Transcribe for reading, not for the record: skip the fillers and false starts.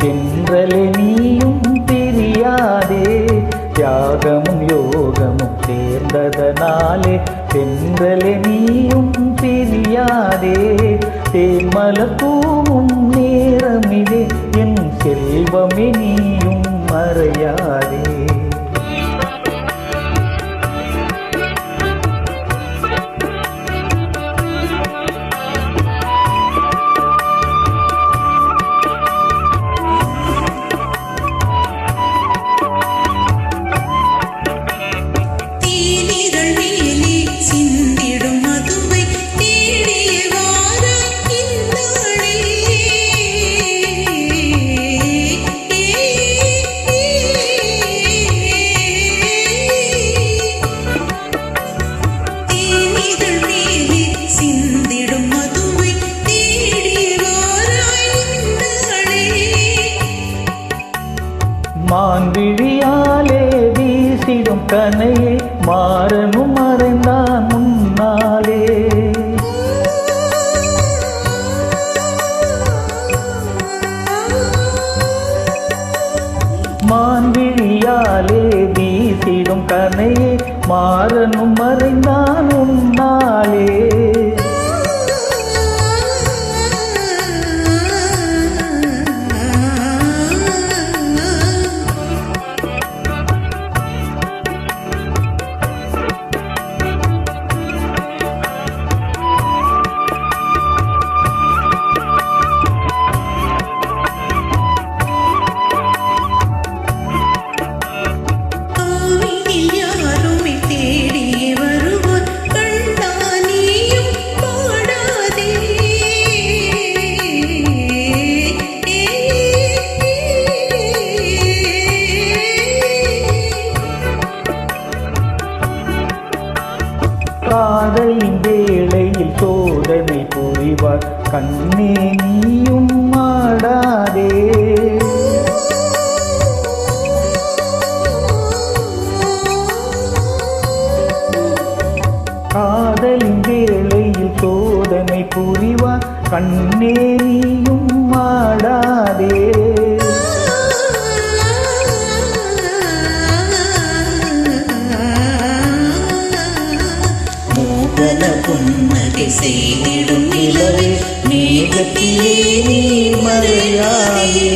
தென்றலே நீயும் பிரியாதே. தியாகமும் யோகமும் சேர்ந்ததனாலே தென்றலே நீயும் பிரியாதே. தேன்மலர் பூவும் நேரமிதே என் செல்வமே நீயும் மறையாதே. மான்விழியாலே வீசிடும் கனையே மாறனும் மறைந்தான் முன்னாலே. மான்விழியாலே வீசிடும் கனையே மாறனும் மறைந்தான் முன்னாலே. காதலின் வேளையில் சோதனை புரிவார் கண்ணே நீயும் ஆடாதே. காதலின் வேளையில் சோதனை புரிவார் கண்ணே நீயும் ஆடாதே. புன்னகை செய்திடும் நிலவே மேகத்திலே நீ மறையாதே.